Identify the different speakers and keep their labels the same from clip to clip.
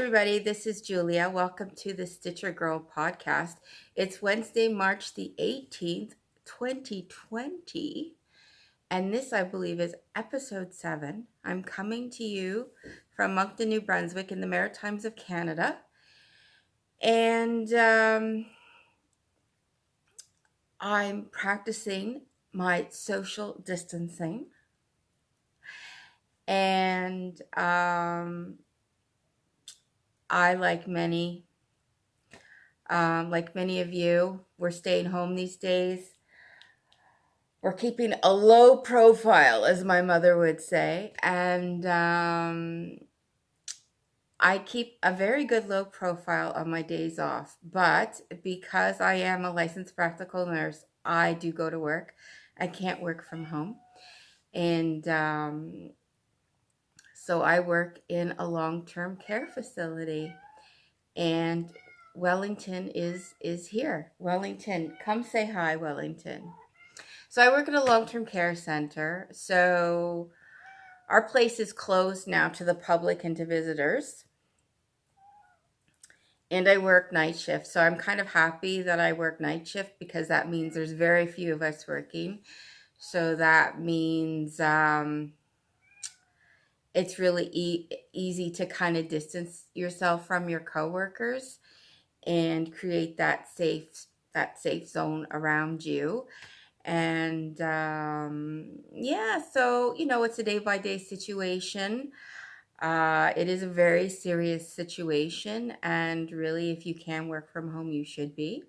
Speaker 1: everybody. This is Julia. Welcome to the Stitcher Girl podcast. It's Wednesday, March the 18th, 2020. And this, I believe, is episode 7. I'm coming to you from Moncton, New Brunswick in the Maritimes of Canada. And I'm practicing my social distancing. And I, like many of you, we're staying home these days. We're keeping a low profile, as my mother would say. And I keep a very good low profile on my days off. But because I am a licensed practical nurse, I do go to work. I can't work from home. And so I work in a long-term care facility. And Wellington is here. Wellington, come say hi, Wellington. So I work at a long-term care center. So our place is closed now to the public and to visitors. And I work night shift. So I'm kind of happy that I work night shift because that means there's very few of us working. So that means it's really easy to kind of distance yourself from your coworkers and create that safe zone around you. And yeah, so it's a day-by-day situation. It is a very serious situation, and really, if you can work from home, you should be.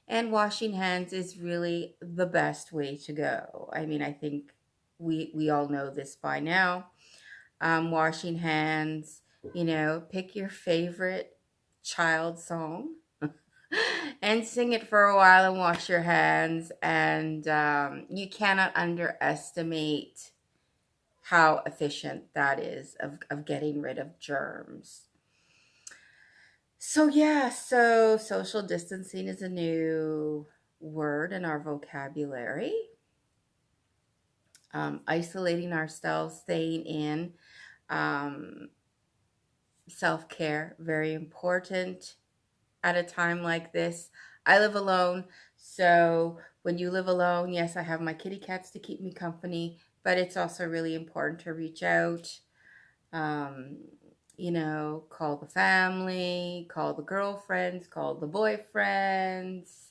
Speaker 1: And washing hands is really the best way to go. I mean, I think we all know this by now. Washing hands, pick your favorite child song and sing it for a while and wash your hands. And you cannot underestimate how efficient that is of getting rid of germs. So yeah, so social distancing is a new word in our vocabulary. Isolating ourselves, staying in, self-care, very important at a time like this. I live alone, so when you live alone, yes, I have my kitty cats to keep me company, but it's also really important to reach out, call the family, call the girlfriends, call the boyfriends,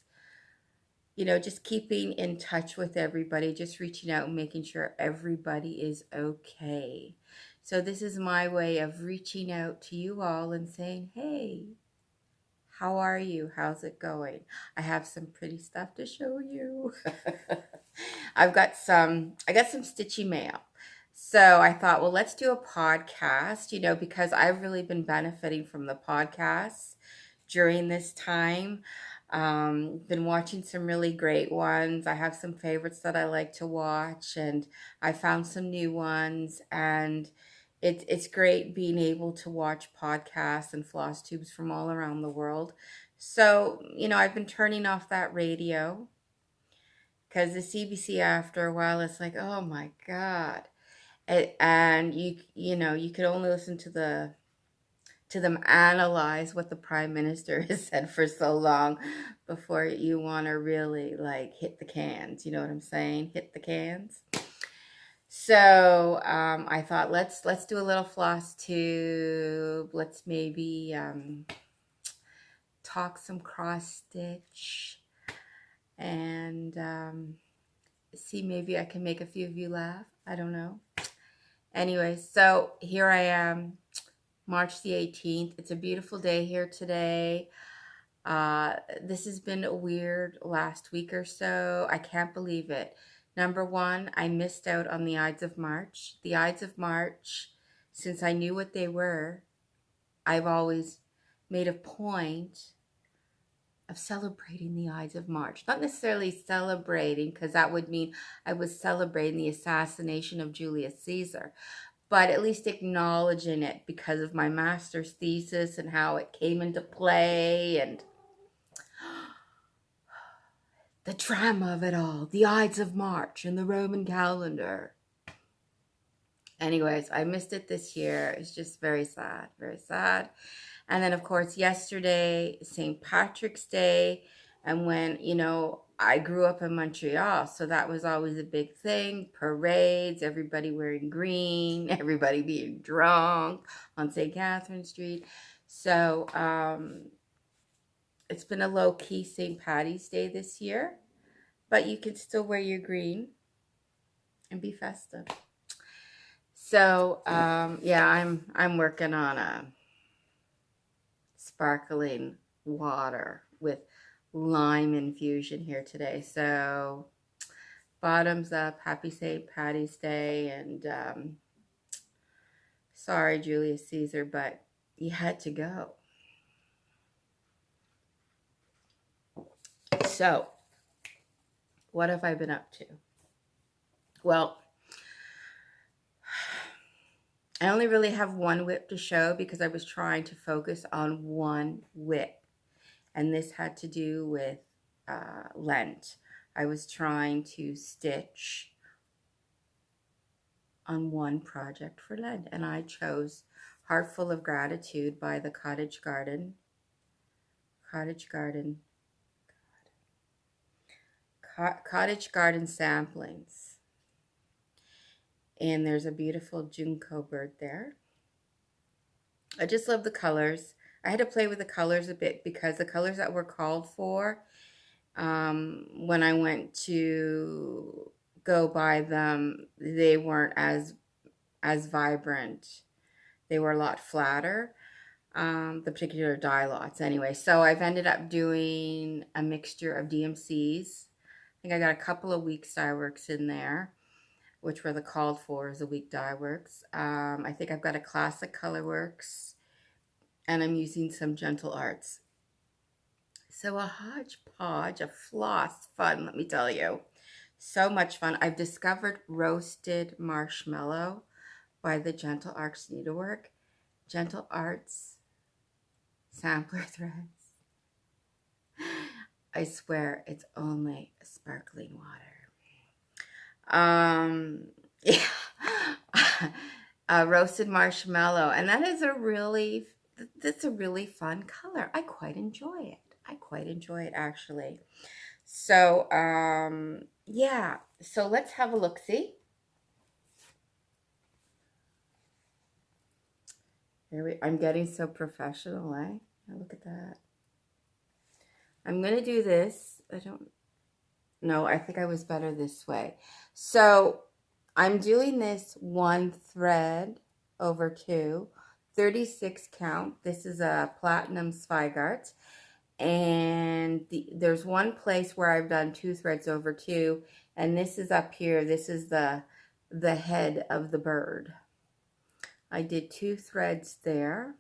Speaker 1: just keeping in touch with everybody, just reaching out and making sure everybody is okay. So this is my way of reaching out to you all and saying, hey, how are you? How's it going? I have some pretty stuff to show you. I got some stitchy mail. So I thought, well, let's do a podcast, because I've really been benefiting from the podcasts during this time. Been watching some really great ones. I have some favorites that I like to watch, and I found some new ones, and it's great being able to watch podcasts and floss tubes from all around the world. So, I've been turning off that radio because the CBC, after a while, it's like, oh my God. And you could only listen to them analyze what the prime minister has said for so long before you want to really hit the cans. You know what I'm saying? Hit the cans. So I thought let's do a little floss tube. Let's maybe talk some cross stitch and see, maybe I can make a few of you laugh. I don't know. Anyway, so here I am, March the 18th. It's a beautiful day here today. This has been a weird last week or so. I can't believe it. Number one, I missed out on the Ides of March. The Ides of March, since I knew what they were, I've always made a point of celebrating the Ides of March. Not necessarily celebrating, because that would mean I was celebrating the assassination of Julius Caesar, but at least acknowledging it because of my master's thesis and how it came into play and the drama of it all, the Ides of March in the Roman calendar. Anyways, I missed it this year. It's just very sad, very sad. And then, of course, yesterday, St. Patrick's Day. And when, I grew up in Montreal, so that was always a big thing. Parades, everybody wearing green, everybody being drunk on St. Catherine Street. So it's been a low-key St. Patty's Day this year, but you can still wear your green and be festive. So yeah, I'm working on a sparkling water with lime infusion here today. So bottoms up, happy St. Patty's Day, and sorry Julius Caesar, but you had to go. So what have I been up to? Well, I only really have one whip to show because I was trying to focus on one whip. And this had to do with Lent. I was trying to stitch on one project for Lent. And I chose Heart Full of Gratitude by the Cottage Garden. Cottage Garden Samplings. And there's a beautiful junco bird there. I just love the colors. I had to play with the colors a bit because the colors that were called for, when I went to go buy them, they weren't as vibrant. They were a lot flatter, the particular dye lots anyway. So I've ended up doing a mixture of DMCs. I think I got a couple of week dye works in there, which were the called for as a week dye works. I think I've got a classic color works, and I'm using some gentle arts. So a hodgepodge of floss fun, let me tell you. So much fun. I've discovered Roasted Marshmallow by the Gentle Arts Needlework. Gentle Arts sampler threads. I swear it's only sparkling water. Yeah. Roasted Marshmallow. And that's a really fun color. I quite enjoy it. Actually. So, yeah. So let's have a look-see. I'm getting so professional, eh? Look at that. I'm going to do this. No, I think I was better this way. So I'm doing this one thread over two, 36 count. This is a platinum Zweigart. And there's one place where I've done two threads over two, and this is up here. This is the head of the bird. I did two threads there.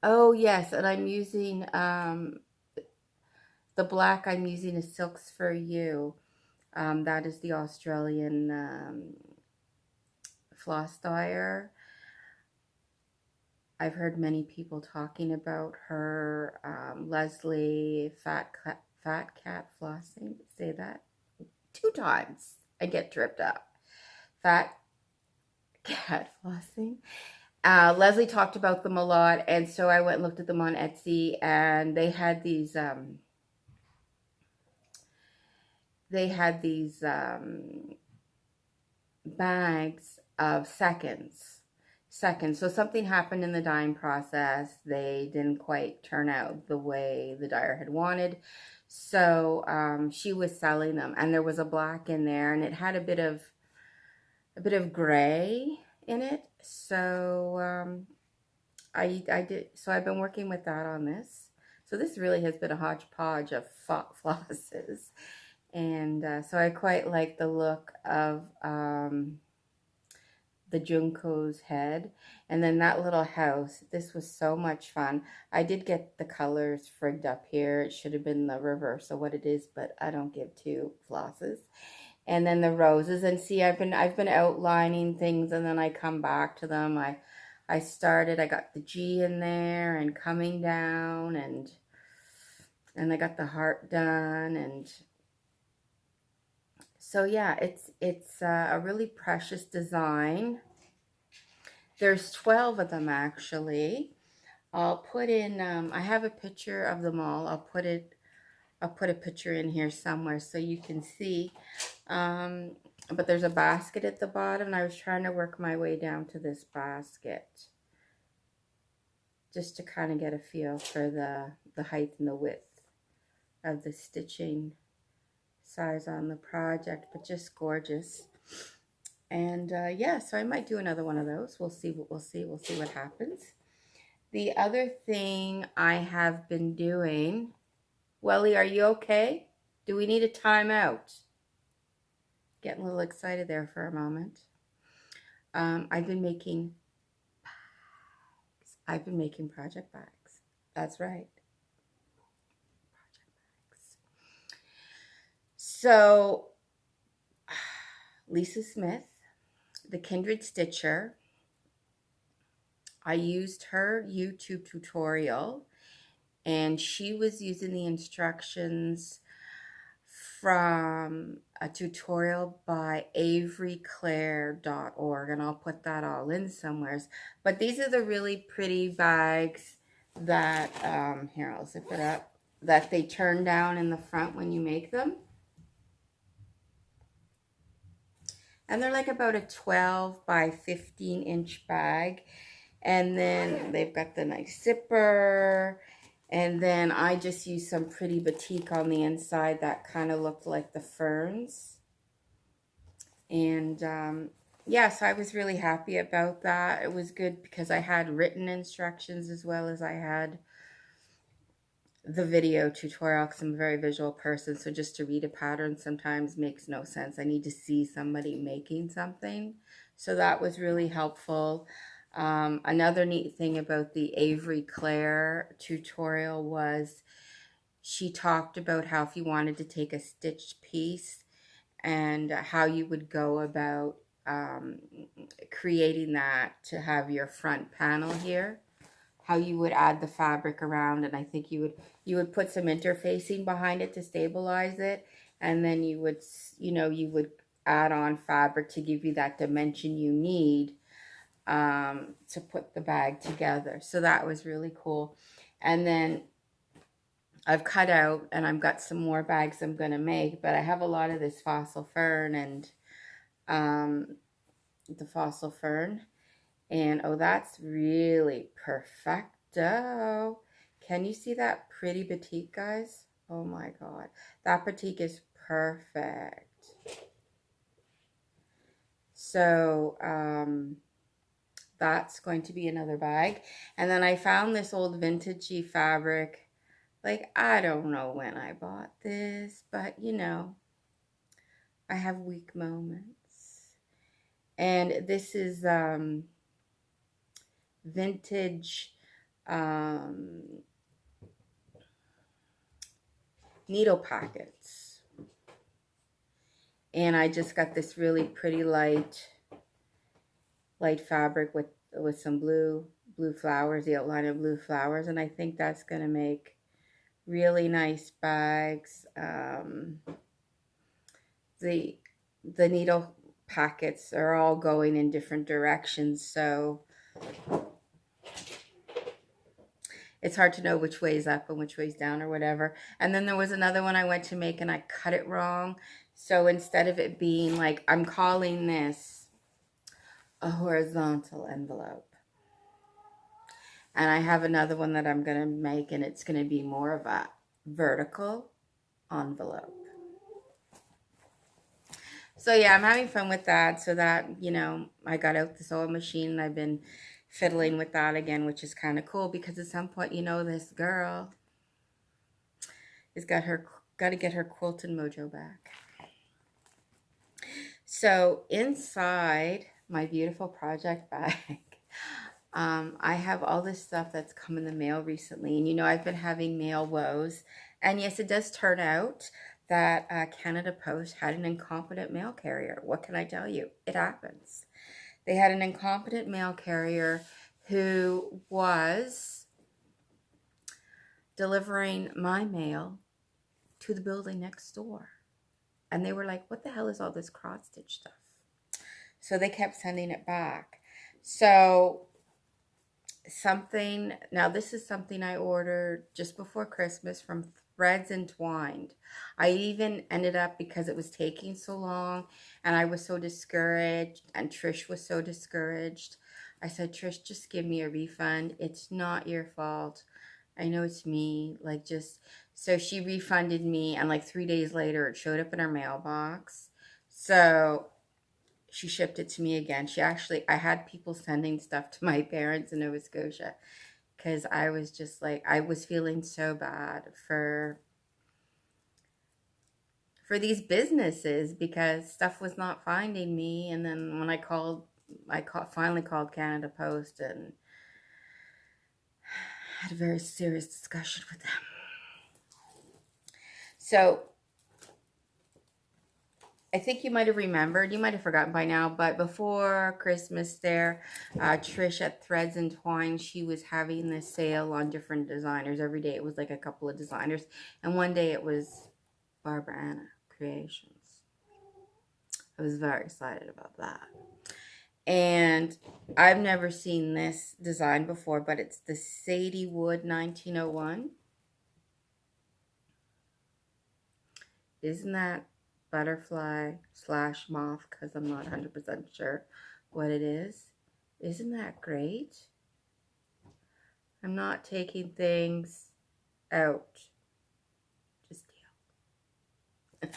Speaker 1: Oh yes, and I'm using the black I'm using is Silks for You. That is the Australian floss dyer. I've heard many people talking about her. Leslie Fat Cat Flossing. Say that 2 times. I get tripped up. Fat Cat Flossing. Leslie talked about them a lot, and so I went and looked at them on Etsy, and they had these bags of seconds. So something happened in the dyeing process. They didn't quite turn out the way the dyer had wanted. So she was selling them, and there was a black in there, and it had a bit of gray in it. So I did. So I've been working with that on this. So this really has been a hodgepodge of flosses. And so I quite like the look of the junco's head. And then that little house, this was so much fun. I did get the colors frigged up here. It should have been the reverse of what it is, but I don't give two flosses. And then the roses, and see, I've been outlining things, and then I come back to them. I got the G in there and coming down, and I got the heart done, and So yeah, it's a really precious design. There's 12 of them actually. I'll put in, I have a picture of them all. I'll put a picture in here somewhere so you can see. But there's a basket at the bottom, and I was trying to work my way down to this basket just to kind of get a feel for the height and the width of the stitching size on the project, but just gorgeous. And yeah, so I might do another one of those. We'll see what happens. The other thing I have been doing, Welly, are you okay? Do we need a timeout? Getting a little excited there for a moment. I've been making bags. I've been making project bags. That's right. Project bags. So, Lisa Smith, the Kindred Stitcher, I used her YouTube tutorial, and she was using the instructions from a tutorial by averyclaire.org, and I'll put that all in somewhere. But these are the really pretty bags that, here, I'll zip it up, that they turn down in the front when you make them. And they're like about a 12 by 15 inch bag. And then they've got the nice zipper. And then I just used some pretty batik on the inside that kind of looked like the ferns. And yeah, so I was really happy about that. It was good because I had written instructions as well as I had the video tutorial, because I'm a very visual person. So just to read a pattern sometimes makes no sense. I need to see somebody making something. So that was really helpful. Another neat thing about the Avery Claire tutorial was she talked about how if you wanted to take a stitched piece and how you would go about creating that to have your front panel here, how you would add the fabric around, and I think you would put some interfacing behind it to stabilize it, and then you would add on fabric to give you that dimension you need to put the bag together. So that was really cool. And then I've cut out, and I've got some more bags I'm going to make, but I have a lot of this fossil fern and the fossil fern. And oh, that's really perfecto. Can you see that pretty batik, guys? Oh my God. That batik is perfect. So, that's going to be another bag. And then I found this old vintagey fabric. Like, I don't know when I bought this, but you know, I have weak moments. And this is vintage needle packets. And I just got this really pretty light fabric with some blue flowers, the outline of blue flowers, and I think that's going to make really nice bags. The needle packets are all going in different directions, so it's hard to know which way is up and which way is down or whatever. And then there was another one I went to make and I cut it wrong. So instead of it being like, I'm calling this a horizontal envelope. And I have another one that I'm going to make, and it's going to be more of a vertical envelope. So yeah, I'm having fun with that. So that, you know, I got out the sewing machine and I've been fiddling with that again, which is kind of cool because at some point, you know, this girl has got to get her quilting mojo back. So inside my beautiful project bag, I have all this stuff that's come in the mail recently. And you know, I've been having mail woes. And yes, it does turn out that Canada Post had an incompetent mail carrier. What can I tell you? It happens. They had an incompetent mail carrier who was delivering my mail to the building next door. And they were like, what the hell is all this cross stitch stuff? So they kept sending it back. So now this is something I ordered just before Christmas from Threads Entwined. I even ended up, because it was taking so long and I was so discouraged and Trish was so discouraged, I said, Trish, just give me a refund. It's not your fault. I know it's me. Like, just, so she refunded me, and like 3 days later it showed up in her mailbox. So she shipped it to me again. I had people sending stuff to my parents in Nova Scotia, because I was just like, I was feeling so bad for these businesses, because stuff was not finding me. And then when I finally called Canada Post and had a very serious discussion with them. So I think you might have remembered, you might have forgotten by now, but before Christmas there, Trish at Threads Entwined, she was having this sale on different designers. Every day it was like a couple of designers. And one day it was Barbara Anna Creations. I was very excited about that. And I've never seen this design before, but it's the Sadie Wood 1901. Isn't that butterfly / moth, because I'm not 100% sure what it is? Isn't that great? I'm not taking things out. Just deal.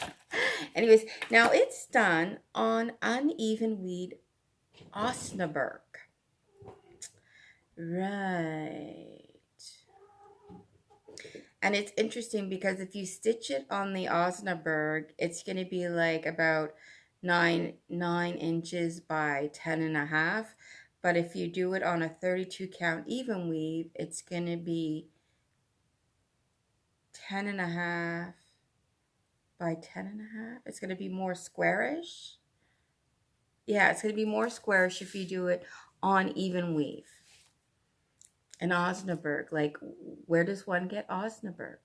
Speaker 1: Anyways, now it's done on uneven weed Osnaburg. Right. And it's interesting because if you stitch it on the Osnaburg, it's going to be like about 9 inches by 10.5. But if you do it on a 32 count even weave, it's going to be 10.5 by 10.5. It's going to be more squarish. Yeah, it's going to be more squarish if you do it on even weave. And Osnaburg, like, where does one get Osnaburg?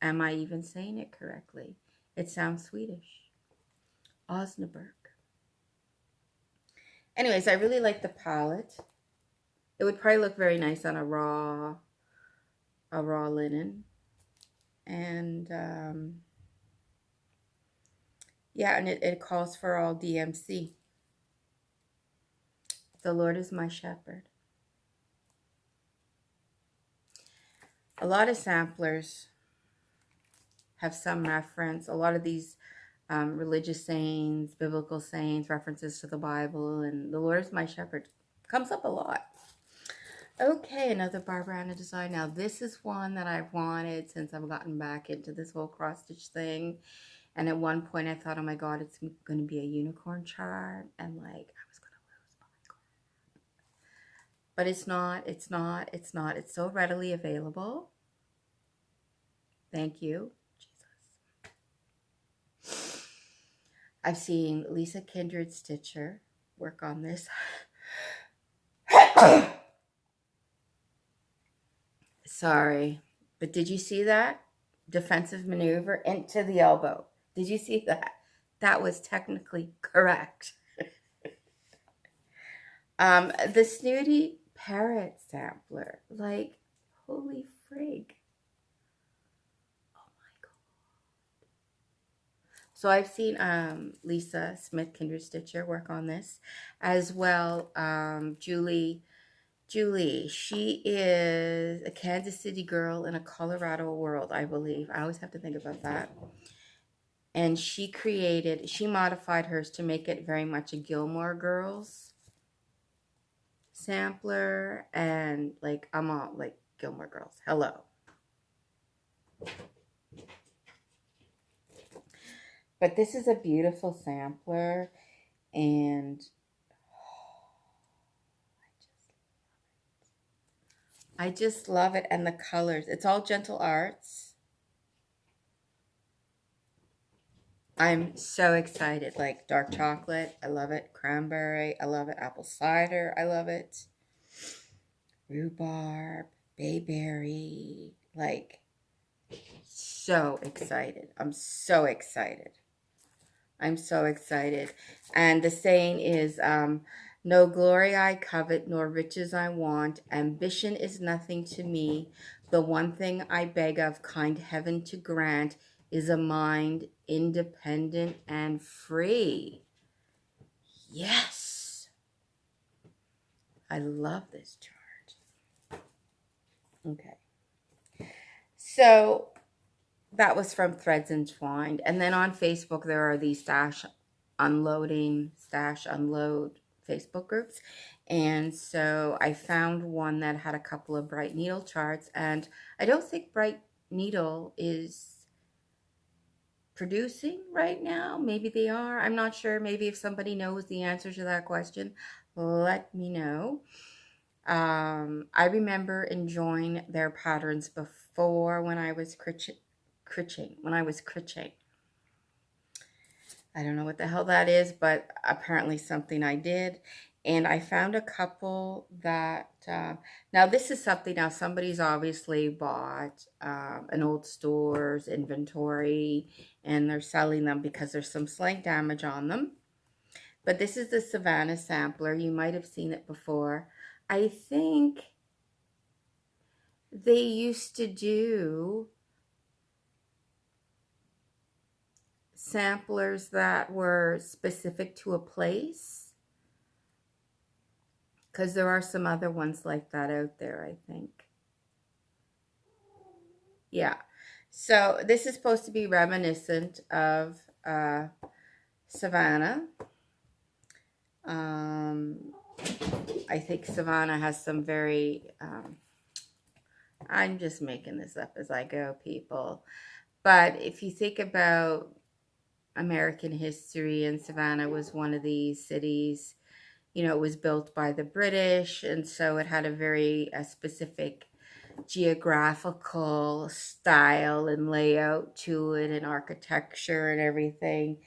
Speaker 1: Am I even saying it correctly? It sounds Swedish. Osnaburg. Anyways, I really like the palette. It would probably look very nice on a raw linen. And yeah, and it calls for all DMC. The Lord is my shepherd. A lot of samplers have some reference. A lot of these religious sayings, biblical sayings, references to the Bible, and the Lord is my shepherd comes up a lot. Okay, another Barbara Anna design. Now this is one that I've wanted since I've gotten back into this whole cross stitch thing. And at one point I thought, oh my God, it's going to be a unicorn chart, and like I was going to lose my God. But it's not. It's so readily available. Thank you, Jesus. I've seen Lisa Kindred Stitcher work on this. Sorry, but did you see that? Defensive maneuver into the elbow. Did you see that? That was technically correct. The Snooty Parrot sampler. Like, holy frig. Oh my God. So I've seen Lisa Smith Kindred Stitcher work on this. As well, Julie, she is a Kansas City girl in a Colorado world, I believe. I always have to think about that. And she modified hers to make it very much a Gilmore Girls sampler. And like, I'm all like Gilmore Girls. Hello. But this is a beautiful sampler. And I just love it. And the colors. It's all Gentle Arts. I'm so excited. Like dark chocolate, I love it. Cranberry, I love it. Apple cider, I love it. Rhubarb, bayberry, like so excited. I'm so excited. I'm so excited. And the saying is, no glory I covet, nor riches I want. Ambition is nothing to me. The one thing I beg of kind heaven to grant is a mind independent and free. Yes. I love this chart. Okay. So that was from Threads Entwined. And then on Facebook, there are these stash unload Facebook groups. And so I found one that had a couple of Bright Needle charts. And I don't think Bright Needle is producing right now. Maybe they are. I'm not sure. Maybe if somebody knows the answer to that question, let me know. I remember enjoying their patterns before when I was critching. I don't know what the hell that is, but apparently something I did. And I found a couple that, now this is something, now somebody's obviously bought an old store's inventory and they're selling them because there's some slight damage on them. But this is the Savannah sampler. You might have seen it before. I think they used to do samplers that were specific to a place, because there are some other ones like that out there, I think. Yeah. So this is supposed to be reminiscent of Savannah. I think Savannah has some very, I'm just making this up as I go, people. But if you think about American history, and Savannah was one of these cities, you know, it was built by the British, and so it had a very specific geographical style and layout to it, and architecture and everything.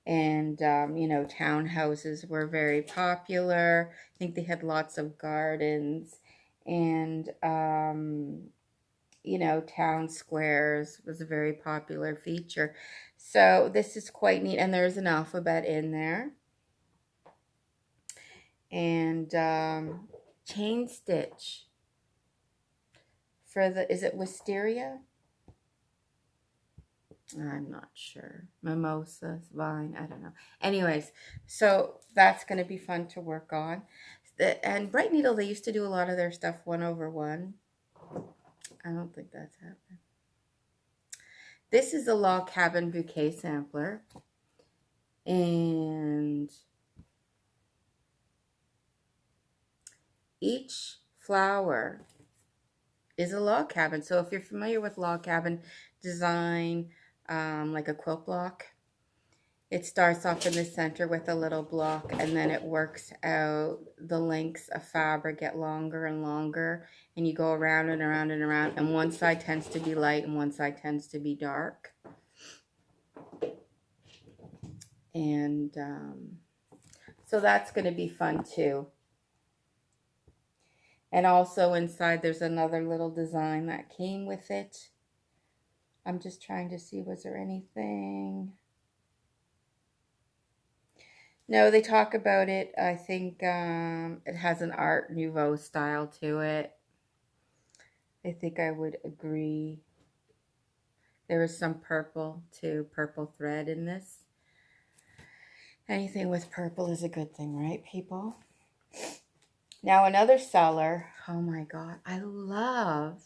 Speaker 1: And, you know, townhouses were very popular. I think they had lots of gardens. And, you know, town squares was a very popular feature. So this is quite neat. And there's an alphabet in there. And chain stitch for the, is it wisteria? I'm not sure. Mimosas, vine, I don't know. Anyways, so that's going to be fun to work on. And Bright Needle, they used to do a lot of their stuff 1/1. I don't think that's happening. This is a log cabin bouquet sampler. And each flower is a log cabin. So if you're familiar with log cabin design, like a quilt block, it starts off in the center with a little block, and then it works out. The lengths of fabric get longer and longer, and you go around and around and around, and one side tends to be light and one side tends to be dark. And so that's going to be fun too. And also inside there's another little design that came with it. I'm just trying to see, was there anything? No, they talk about it. I think it has an Art Nouveau style to it. I think I would agree. There is some purple too, purple thread in this. Anything with purple is a good thing, right, people? Now another seller, oh my God, I love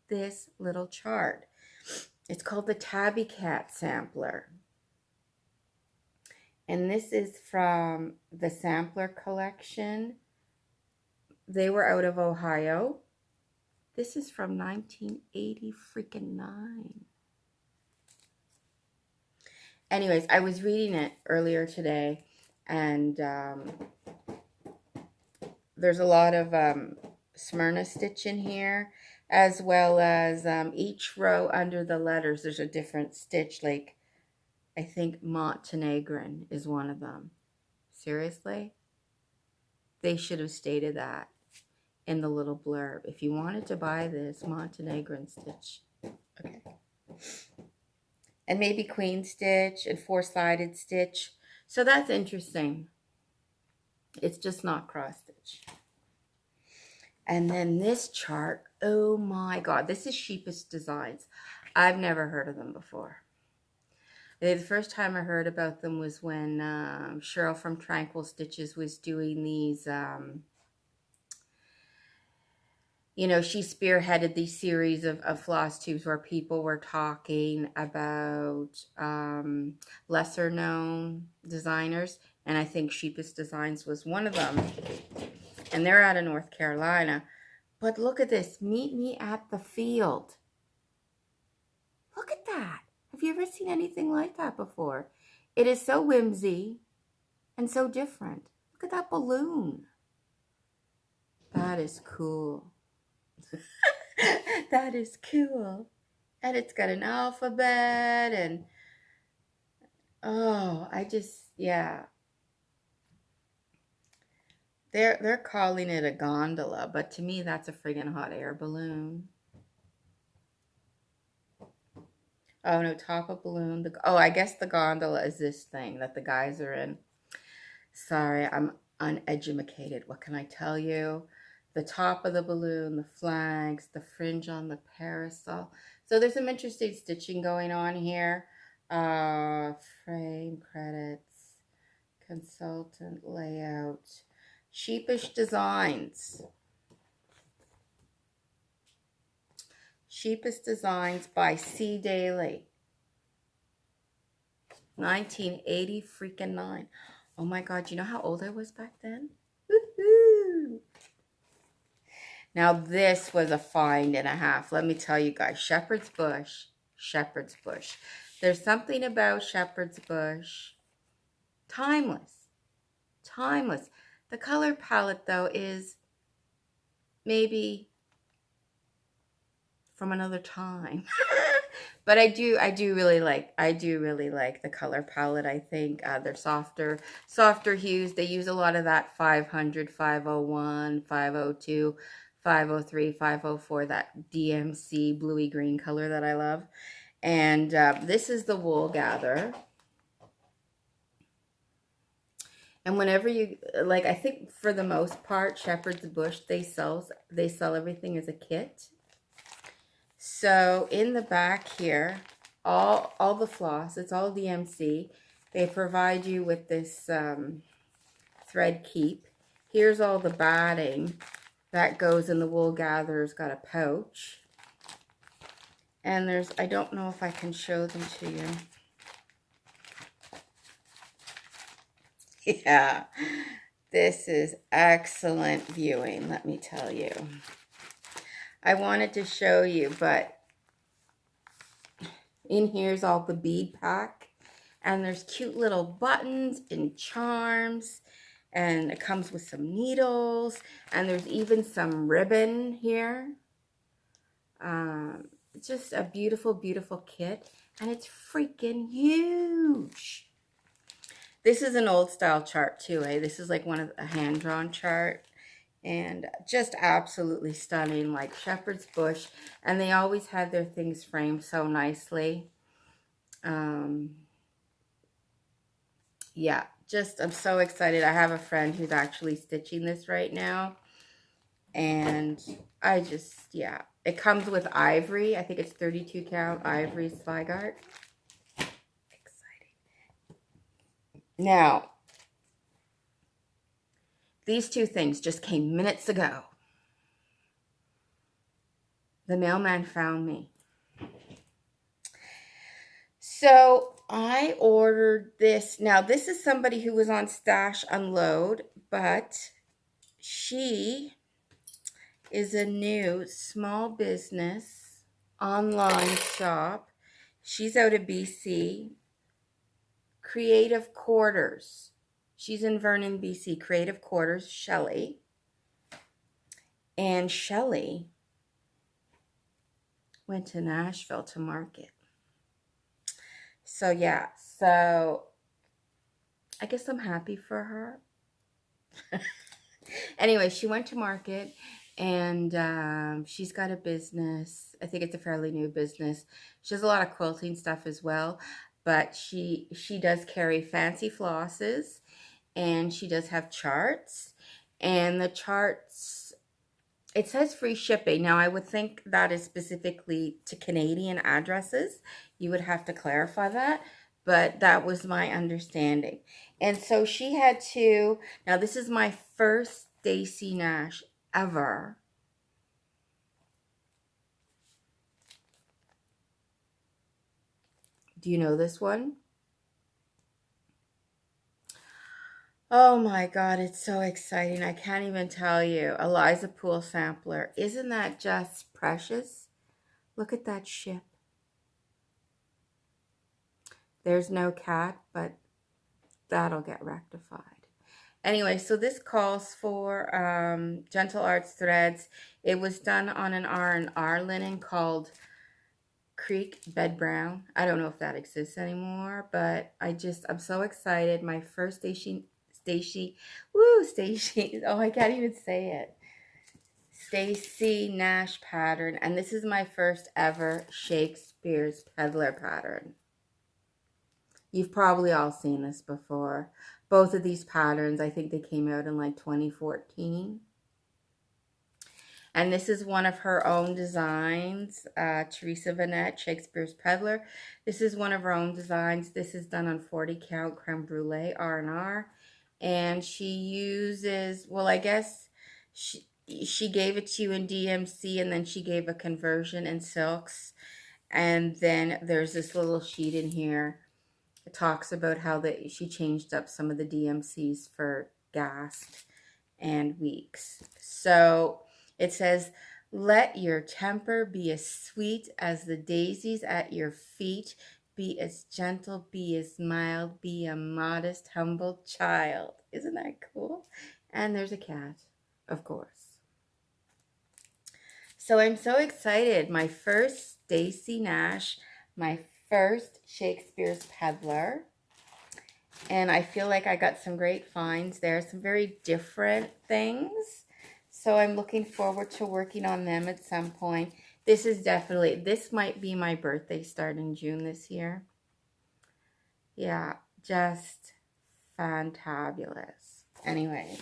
Speaker 1: this little chart. It's called the Tabby Cat Sampler. And this is from the Sampler Collection. They were out of Ohio. This is from 1980 freaking 9. Anyways, I was reading it earlier today, and there's a lot of Smyrna stitch in here, as well as each row under the letters, there's a different stitch. Like, I think Montenegrin is one of them. Seriously? They should have stated that in the little blurb. If you wanted to buy this, Montenegrin stitch. Okay. and maybe queen stitch and 4-sided stitch. So that's interesting. It's just not cross stitch. And then this chart, oh my God, this is Sheepish Designs. I've never heard of them before. The first time I heard about them was when Cheryl from Tranquil Stitches was doing these, you know, she spearheaded these series of floss tubes where people were talking about lesser known designers. And I think Sheepish Designs was one of them. And they're out of North Carolina. But look at this. Meet me at the field. Look at that. Have you ever seen anything like that before? It is so whimsy and so different. Look at that balloon. That is cool. That is cool. And it's got an alphabet and, oh, yeah. They're calling it a gondola, but to me that's a friggin' hot air balloon. Oh no, top of balloon. Oh, I guess the gondola is this thing that the guys are in. Sorry, I'm uneducated. What can I tell you? The top of the balloon, the flags, the fringe on the parasol. So there's some interesting stitching going on here. Frame credits, consultant layout, Sheepish Designs. Sheepish Designs by C. Daly. 1980 freaking 9. Oh my God, you know how old I was back then? Woohoo! Now this was a find and a half. Let me tell you guys, Shepherd's Bush. Shepherd's Bush. There's something about Shepherd's Bush. Timeless. Timeless. The color palette though is maybe from another time. But I do really like the color palette. I think they're softer hues. They use a lot of that 500, 501, 502, 503, 504, that DMC bluey green color that I love. And this is the Wool Gather. And whenever you, like, I think for the most part, Shepherd's Bush, they sell everything as a kit. So in the back here, all the floss, it's all DMC. They provide you with this thread keep. Here's all the batting that goes in the Wool Gather's got a pouch. And there's, I don't know if I can show them to you. Yeah, this is excellent viewing, let me tell you. I wanted to show you, but in here's all the bead pack, and there's cute little buttons and charms, and it comes with some needles, and there's even some ribbon here. It's just a beautiful, beautiful kit, and it's freaking huge. This is an old style chart too, eh? This is like one of a hand-drawn chart. And just absolutely stunning, like Shepherd's Bush. And they always had their things framed so nicely. Yeah, just, I'm so excited. I have a friend who's actually stitching this right now. And I just, yeah. It comes with ivory. I think it's 32 count ivory Zweigart. Exciting. Now, these two things just came minutes ago. The mailman found me. So I ordered this. Now, this is somebody who was on Stash Unload, but she is a new small business online shop. She's out of BC. Creative Quarters. She's in Vernon, BC. Creative Quarters, Shelley. And Shelley went to Nashville to market. So, yeah. So, I guess I'm happy for her. Anyway, she went to market. And she's got a business. I think it's a fairly new business. She does a lot of quilting stuff as well, but she does carry fancy flosses, and she does have charts. And the charts, it says free shipping. Now, I would think that is specifically to Canadian addresses. You would have to clarify that, but that was my understanding. And so she had to, now this is my first Stacy Nash ever. Do you know this one? Oh my God, it's so exciting. I can't even tell you. Eliza Pool sampler. Isn't that just precious? Look at that ship. There's no cat, but that'll get rectified. Anyway, so this calls for Gentle Arts threads. It was done on an R&R linen called Creek Bed Brown. I don't know if that exists anymore, but I'm so excited. My first Stacy, oh, I can't even say it. Stacy Nash pattern, and this is my first ever Shakespeare's Peddler pattern. You've probably all seen this before. Both of these patterns, I think they came out in like 2014. And this is one of her own designs, Teresa Vanette, Shakespeare's Peddler. This is one of her own designs. This is done on 40 count creme brulee R&R. And she uses, well, I guess she gave it to you in DMC, and then she gave a conversion in silks. And then there's this little sheet in here. It talks about how she changed up some of the DMCs for Gast and Weeks. So it says, let your temper be as sweet as the daisies at your feet. Be as gentle, be as mild, be a modest, humble child. Isn't that cool? And there's a cat, of course. So I'm so excited. My first Stacy Nash, my first Shakespeare's Peddler. And I feel like I got some great finds there, some very different things. So I'm looking forward to working on them at some point. This might be my birthday start in June this year. Yeah, just fantabulous. Anyway,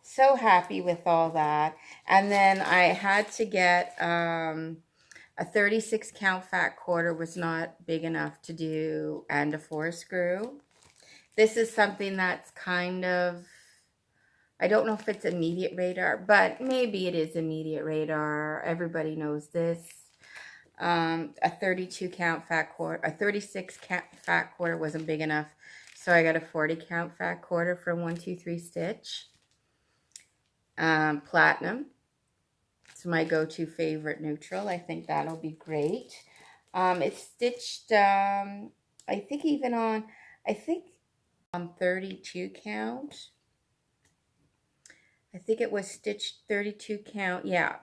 Speaker 1: so happy with all that. And then I had to get a 36 count fat quarter was not big enough to do, and a 4 screw. This is something that's kind of, I don't know if it's immediate radar, but maybe it is immediate radar. Everybody knows this. A 32 count fat quarter, a 36 count fat quarter wasn't big enough. So I got a 40 count fat quarter from 123 Stitch. Platinum. It's my go-to favorite neutral. I think that'll be great. It's stitched, I think even on, on 32 count. I think it was stitched 32 count. Yeah.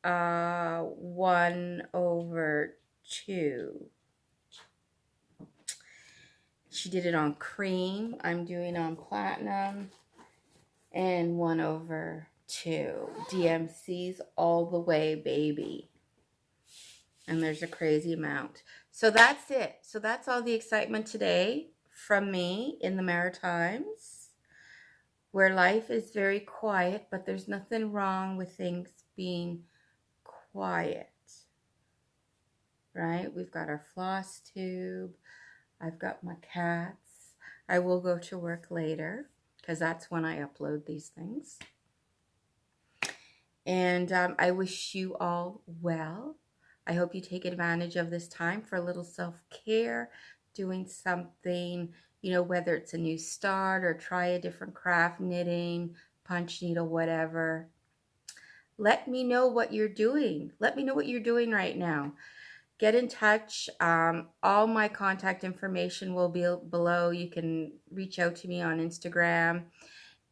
Speaker 1: 1/2. She did it on cream. I'm doing on platinum. And 1/2. DMCs all the way, baby. And there's a crazy amount. So that's it. So that's all the excitement today from me in the Maritimes, where life is very quiet, but there's nothing wrong with things being quiet, right? We've got our floss tube. I've got my cats. I will go to work later because that's when I upload these things. And I wish you all well. I hope you take advantage of this time for a little self-care, doing something, you know, whether it's a new start or try a different craft, knitting, punch needle, whatever. Let me know what you're doing. Let me know what you're doing right now. Get in touch. All my contact information will be below. You can reach out to me on Instagram.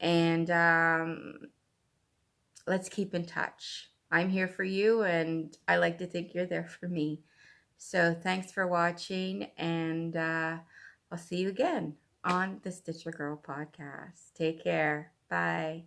Speaker 1: And let's keep in touch. I'm here for you, and I like to think you're there for me. So thanks for watching, and I'll see you again on the Stitcher Girl podcast. Take care. Bye.